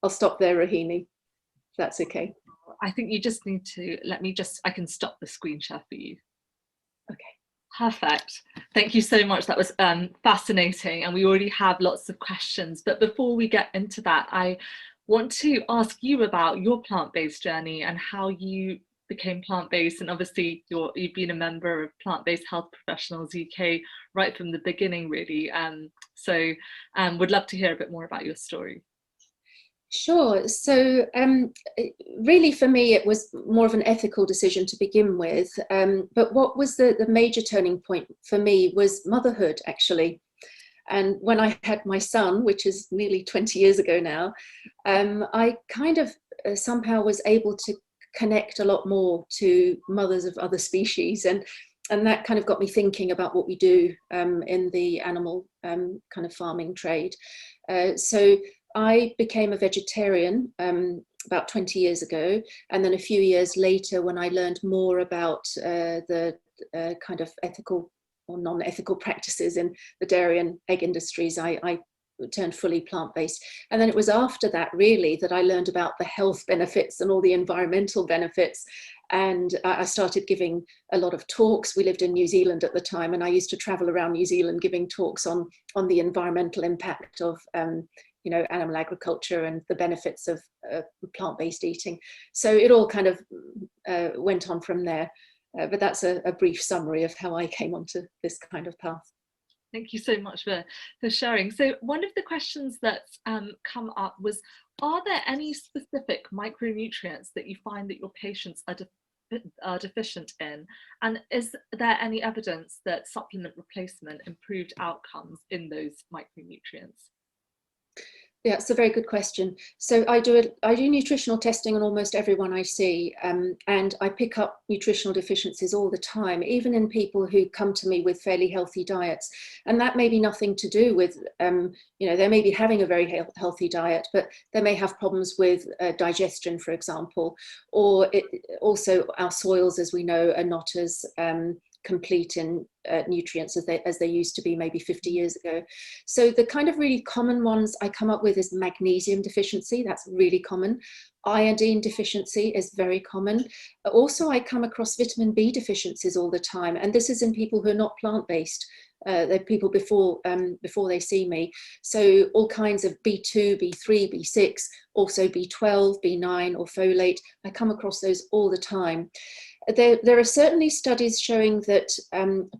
I'll stop there, Rohini, if that's okay. I think you just need to I can stop the screen share for you. Okay. Perfect. Thank you so much. That was fascinating, and we already have lots of questions. But before we get into that, I want to ask you about your plant-based journey and how you became plant-based. And obviously you've been a member of Plant-Based Health Professionals UK right from the beginning, really. So would love to hear a bit more about your story. Sure. So really for me, it was more of an ethical decision to begin with. But what was the major turning point for me was motherhood, actually. And when I had my son, which is nearly 20 years ago now, I kind of somehow was able to connect a lot more to mothers of other species. And that kind of got me thinking about what we do in the animal kind of farming trade. So I became a vegetarian about 20 years ago. And then a few years later, when I learned more about the kind of ethical or non-ethical practices in the dairy and egg industries, I turned fully plant-based. And then it was after that, really, that I learned about the health benefits and all the environmental benefits. And I started giving a lot of talks. We lived in New Zealand at the time, and I used to travel around New Zealand giving talks on the environmental impact of you know, animal agriculture and the benefits of plant-based eating. So it all kind of went on from there. But that's a brief summary of how I came onto this kind of path. Thank you so much for sharing. So one of the questions that's come up was, are there any specific micronutrients that you find that your patients are deficient in? And is there any evidence that supplement replacement improved outcomes in those micronutrients? Yeah, it's a very good question. So I do nutritional testing on almost everyone I see, and I pick up nutritional deficiencies all the time, even in people who come to me with fairly healthy diets. And that may be nothing to do with, you know, they may be having a very healthy diet, but they may have problems with digestion, for example, or also our soils, as we know, are not as complete in nutrients as they used to be maybe 50 years ago. So the kind of really common ones I come up with is magnesium deficiency. That's really common. Iodine deficiency is very common. Also, I come across vitamin B deficiencies all the time, and this is in people who are not plant-based. They're people before they see me. So all kinds of B2, B3, B6, also B12, B9 or folate. I come across those all the time. There are certainly studies showing that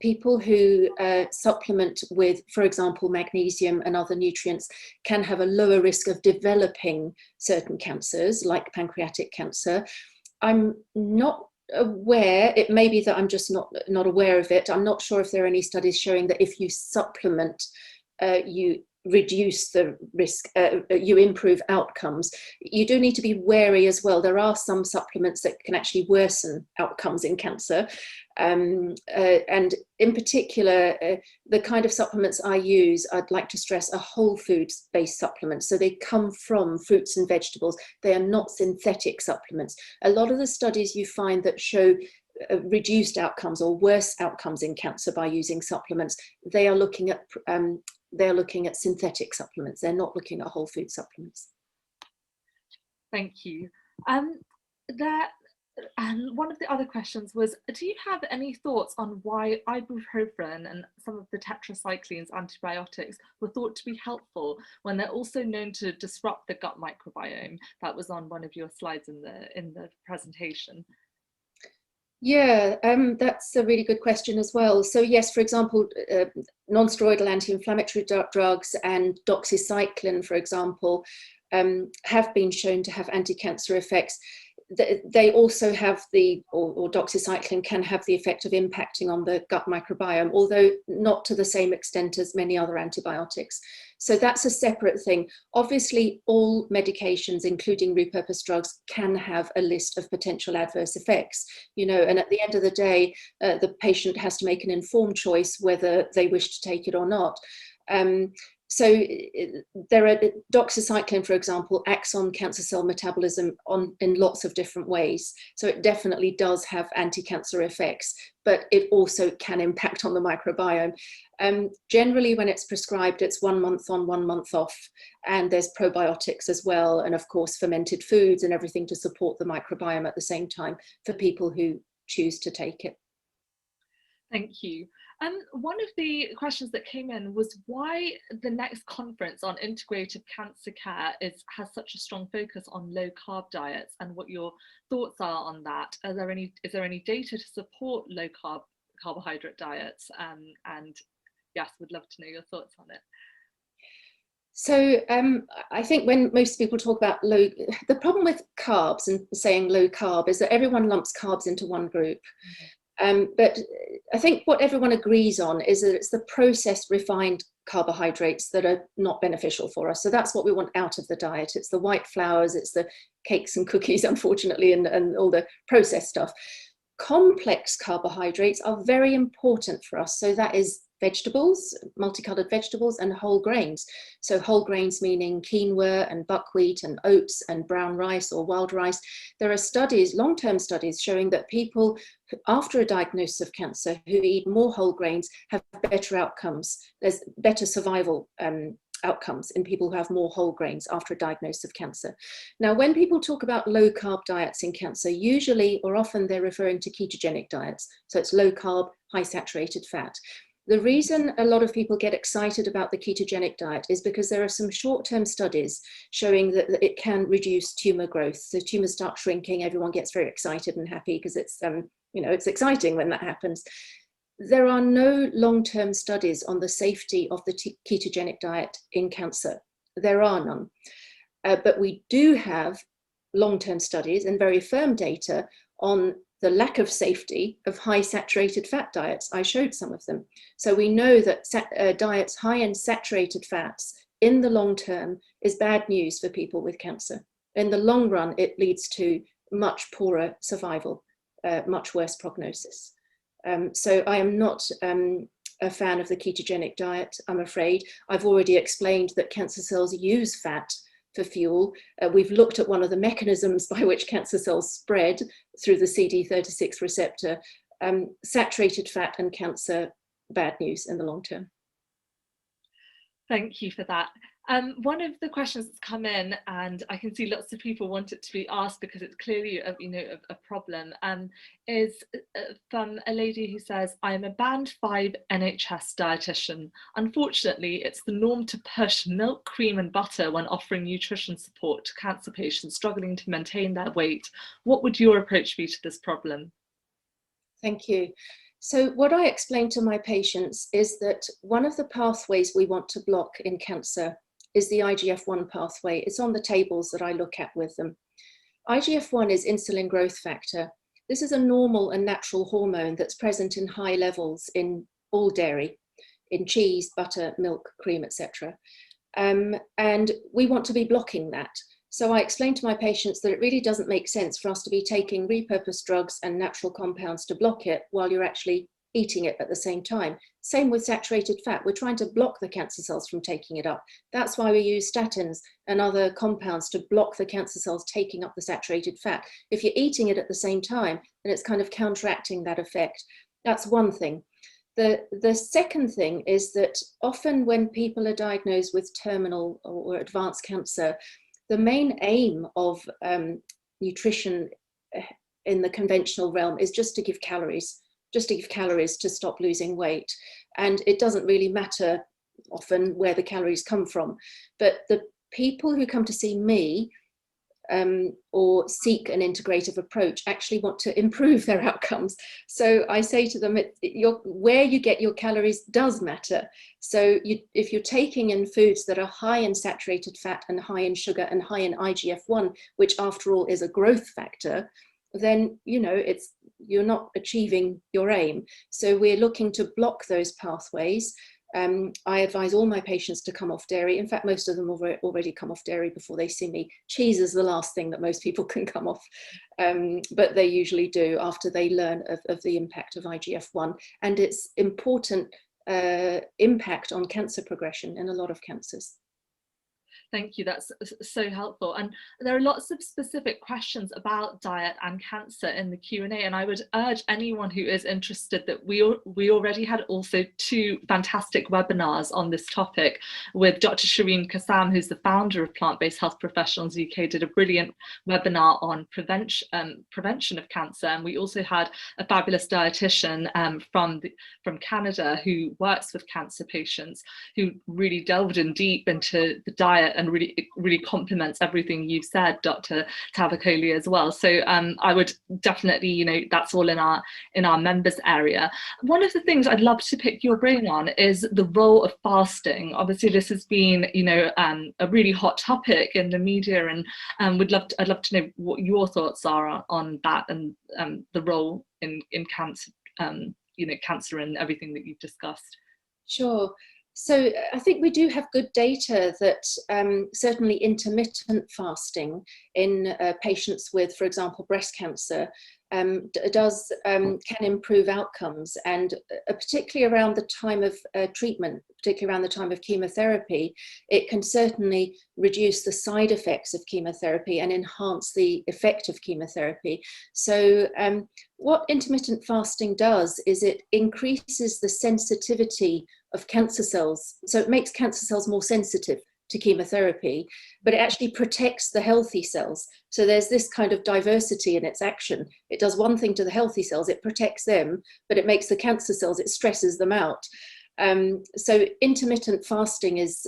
people who supplement with, for example, magnesium and other nutrients can have a lower risk of developing certain cancers, like pancreatic cancer. I'm not aware, it may be that I'm just not aware of it. I'm not sure if there are any studies showing that if you supplement, you reduce the risk, you improve outcomes. You do need to be wary as well. There are some supplements that can actually worsen outcomes in cancer. And in particular, the kind of supplements I use, I'd like to stress, are whole foods based supplements. So they come from fruits and vegetables. They are not synthetic supplements. A lot of the studies you find that show reduced outcomes or worse outcomes in cancer by using supplements, they are looking at they're looking at synthetic supplements. They're not looking at whole food supplements. Thank you. And one of the other questions was, do you have any thoughts on why ibuprofen and some of the tetracyclines antibiotics were thought to be helpful when they're also known to disrupt the gut microbiome? That was on one of your slides in the presentation. Yeah, that's a really good question as well. So yes, for example, non-steroidal anti-inflammatory drugs and doxycycline, for example, have been shown to have anti-cancer effects. They also have or doxycycline can have the effect of impacting on the gut microbiome, although not to the same extent as many other antibiotics. So that's a separate thing. Obviously, all medications, including repurposed drugs, can have a list of potential adverse effects, you know, and at the end of the day, the patient has to make an informed choice whether they wish to take it or not. So there are doxycycline, for example, acts on cancer cell metabolism in lots of different ways. So it definitely does have anti-cancer effects, but it also can impact on the microbiome. Generally, when it's prescribed, it's 1 month on, 1 month off. And there's probiotics as well. And of course, fermented foods and everything to support the microbiome at the same time for people who choose to take it. Thank you. One of the questions that came in was why the next conference on integrative cancer care has such a strong focus on low carb diets, and what your thoughts are on that. Is there any data to support low carbohydrate diets? And yes, would love to know your thoughts on it. So I think when most people talk about the problem with carbs and saying low carb is that everyone lumps carbs into one group. But I think what everyone agrees on is that it's the processed, refined carbohydrates that are not beneficial for us. So that's what we want out of the diet. It's the white flours, it's the cakes and cookies, unfortunately, and all the processed stuff. Complex carbohydrates are very important for us. So that is vegetables, multicolored vegetables, and whole grains. So whole grains meaning quinoa and buckwheat and oats and brown rice or wild rice. There are studies, long-term studies, showing that people after a diagnosis of cancer who eat more whole grains have better outcomes. There's better survival outcomes in people who have more whole grains after a diagnosis of cancer. Now, when people talk about low carb diets in cancer, usually or often they're referring to ketogenic diets. So it's low carb, high saturated fat. The reason a lot of people get excited about the ketogenic diet is because there are some short-term studies showing that it can reduce tumor growth. So tumors start shrinking, everyone gets very excited and happy because it's, it's exciting when that happens. There are no long-term studies on the safety of the ketogenic diet in cancer. There are none. But we do have long-term studies and very firm data on the lack of safety of high saturated fat diets. I showed some of them. So we know that diets high in saturated fats in the long term is bad news for people with cancer. In the long run, it leads to much poorer survival, much worse prognosis. So I am not a fan of the ketogenic diet, I'm afraid. I've already explained that cancer cells use fat for fuel. We've looked at one of the mechanisms by which cancer cells spread through the CD36 receptor. Saturated fat and cancer, bad news in the long term. Thank you for that. One of the questions that's come in, and I can see lots of people want it to be asked because it's clearly a problem, is from a lady who says, I am a band 5 NHS dietitian. Unfortunately, it's the norm to push milk, cream and butter when offering nutrition support to cancer patients struggling to maintain their weight. What would your approach be to this problem? Thank you. So what I explain to my patients is that one of the pathways we want to block in cancer is the IGF-1 pathway. It's on the tables that I look at with them. IGF-1 is insulin growth factor. This is a normal and natural hormone that's present in high levels in all dairy, in cheese, butter, milk, cream, etc. And we want to be blocking that. So I explain to my patients that it really doesn't make sense for us to be taking repurposed drugs and natural compounds to block it while you're actually eating it at the same time. Same with saturated fat. We're trying to block the cancer cells from taking it up. That's why we use statins and other compounds to block the cancer cells taking up the saturated fat. If you're eating it at the same time, then it's kind of counteracting that effect. That's one thing. The second thing is that often when people are diagnosed with terminal or advanced cancer, the main aim of nutrition in the conventional realm is just to give calories, to stop losing weight. And it doesn't really matter often where the calories come from. But the people who come to see me or seek an integrative approach actually want to improve their outcomes. So I say to them, where you get your calories does matter. So if you're taking in foods that are high in saturated fat and high in sugar and high in IGF-1, which after all is a growth factor, then you're not achieving your aim. So we're looking to block those pathways. I advise all my patients to come off dairy. In fact, most of them already come off dairy before they see me. Cheese is the last thing that most people can come off, but they usually do after they learn of the impact of IGF-1 and its important impact on cancer progression in a lot of cancers. Thank you, that's so helpful. And there are lots of specific questions about diet and cancer in the Q&A, and I would urge anyone who is interested that we already had also 2 fantastic webinars on this topic with Dr. Shireen Kassam, who's the founder of Plant-Based Health Professionals UK, did a brilliant webinar on prevention of cancer. And we also had a fabulous dietitian from Canada who works with cancer patients, who really delved in deep into the diet and really complements everything you've said, Dr. Tavakkoli, as well. So I would definitely, that's all in our members area. One of the things I'd love to pick your brain on is the role of fasting. Obviously, this has been, a really hot topic in the media, and I'd love to know what your thoughts are on that and the role in cancer, cancer and everything that you've discussed. Sure. So I think we do have good data that certainly intermittent fasting in patients with, for example, breast cancer can improve outcomes, and particularly around the time of treatment, particularly around the time of chemotherapy, it can certainly reduce the side effects of chemotherapy and enhance the effect of chemotherapy. So what intermittent fasting does is it increases the sensitivity of cancer cells. So it makes cancer cells more sensitive to chemotherapy, but it actually protects the healthy cells. So there's this kind of diversity in its action. It does one thing to the healthy cells, it protects them, but it makes the cancer cells, it stresses them out. So intermittent fasting is,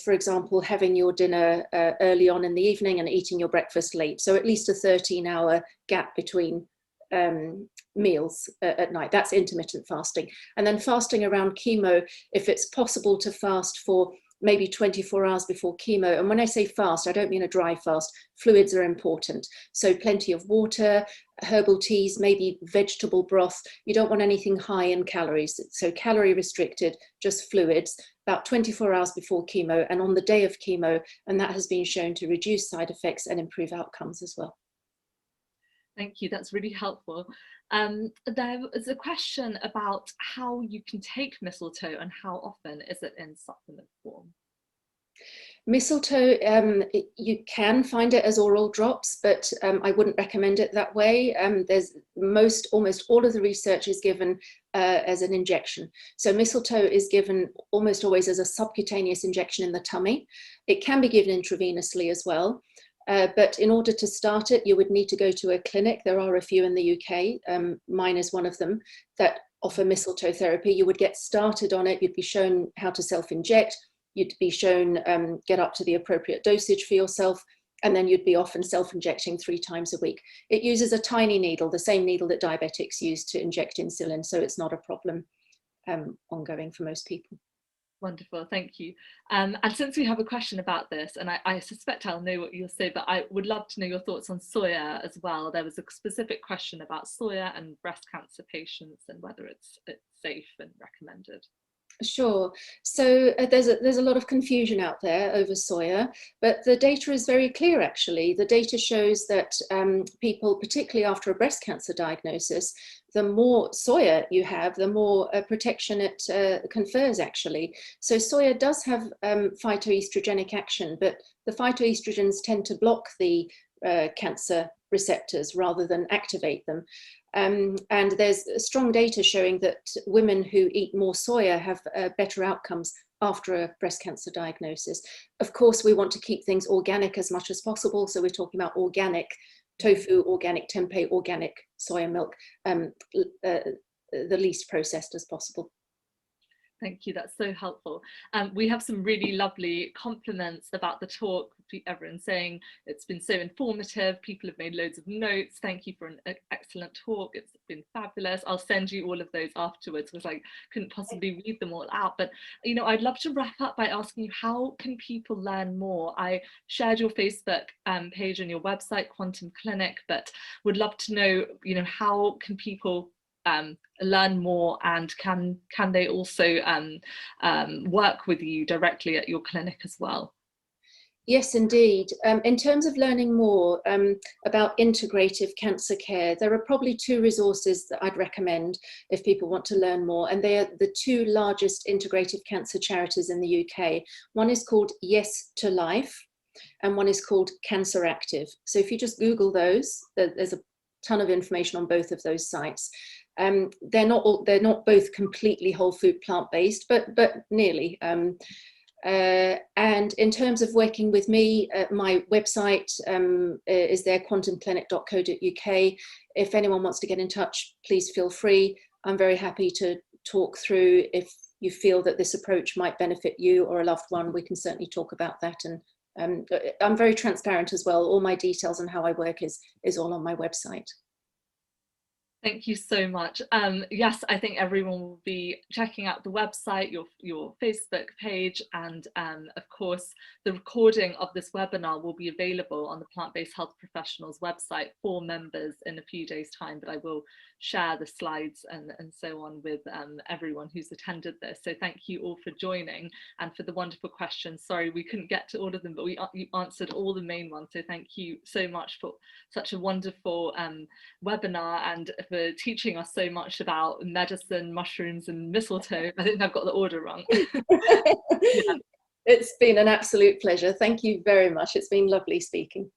for example, having your dinner early on in the evening and eating your breakfast late. So at least a 13-hour gap between meals at night. That's intermittent fasting. And then fasting around chemo, if it's possible to fast for maybe 24 hours before chemo. And when I say fast, I don't mean a dry fast. Fluids are important. So plenty of water, herbal teas, maybe vegetable broth. You don't want anything high in calories. So calorie restricted, just fluids, about 24 hours before chemo and on the day of chemo. And that has been shown to reduce side effects and improve outcomes as well. Thank you, that's really helpful. There was a question about how you can take mistletoe and how often is it in supplement form? Mistletoe, you can find it as oral drops, but I wouldn't recommend it that way. Almost all of the research is given as an injection. So mistletoe is given almost always as a subcutaneous injection in the tummy. It can be given intravenously as well. But in order to start it, you would need to go to a clinic. There are a few in the UK, mine is one of them, that offer mistletoe therapy. You would get started on it, you'd be shown how to self-inject, you'd be shown get up to the appropriate dosage for yourself, and then you'd be off and self-injecting 3 times a week. It uses a tiny needle, the same needle that diabetics use to inject insulin, so it's not a problem ongoing for most people. Wonderful, thank you. And since we have a question about this, and I suspect I'll know what you'll say, but I would love to know your thoughts on soya as well. There was a specific question about soya and breast cancer patients and whether it's safe and recommended. Sure. So there's a lot of confusion out there over soya, but the data is very clear actually. The data shows that people, particularly after a breast cancer diagnosis, the more soya you have, the more protection it confers actually. So soya does have phytoestrogenic action, but the phytoestrogens tend to block the cancer receptors rather than activate them. And there's strong data showing that women who eat more soya have better outcomes after a breast cancer diagnosis. Of course, we want to keep things organic as much as possible. So we're talking about organic tofu, organic tempeh, organic soya milk, the least processed as possible. Thank you, that's so helpful. We have some really lovely compliments about the talk. Everyone saying it's been so informative, people have made loads of notes, thank you for an excellent talk, it's been fabulous. I'll send you all of those afterwards because I couldn't possibly read them all out. But you know, I'd love to wrap up by asking you, how can people learn more? I shared your Facebook page and your website, Quantum Clinic, but would love to know, you know, how can people learn more, and can they also work with you directly at your clinic as well? Yes, indeed. In terms of learning more about integrative cancer care, there are probably two resources that I'd recommend if people want to learn more, and they are the two largest integrative cancer charities in the UK. One is called Yes to Life, and one is called Cancer Active. So if you just Google those, there's a ton of information on both of those sites. They're not both completely whole food plant-based, but nearly. And in terms of working with me, my website is there, quantumclinic.co.uk. If anyone wants to get in touch, please feel free. I'm very happy to talk through. If you feel that this approach might benefit you or a loved one, we can certainly talk about that. And I'm very transparent as well. All my details on how I work is all on my website. Thank you so much. Yes, I think everyone will be checking out the website, your Facebook page, and of course, the recording of this webinar will be available on the Plant-Based Health Professionals website for members in a few days' time, but I will share the slides and so on with everyone who's attended this. So thank you all for joining and for the wonderful questions. Sorry, we couldn't get to all of them, but you answered all the main ones. So thank you so much for such a wonderful webinar, and for teaching us so much about medicine, mushrooms and mistletoe. I think I've got the order wrong. Yeah. It's been an absolute pleasure. Thank you very much. It's been lovely speaking.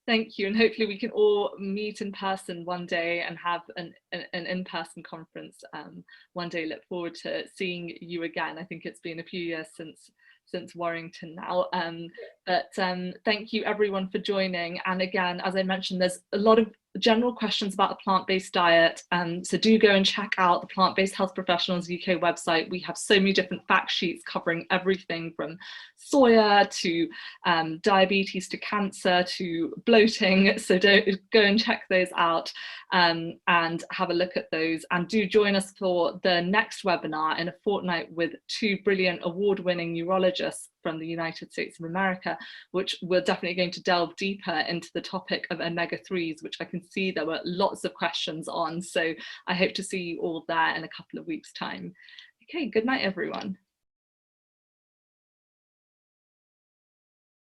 Thank you, and hopefully we can all meet in person one day and have an in-person conference one day. Look forward to seeing you again. I think it's been a few years since Warrington now, but thank you everyone for joining. And again, as I mentioned, there's a lot of general questions about a plant-based diet, so do go and check out the Plant-Based Health Professionals UK website. We have so many different fact sheets covering everything from soya to diabetes to cancer to bloating, so go and check those out and have a look at those. And do join us for the next webinar in a fortnight with two brilliant award-winning neurologists from the United States of America, which we're definitely going to delve deeper into the topic of omega-3s, which I can see there were lots of questions on. So I hope to see you all there in a couple of weeks' time. Okay, good night, everyone.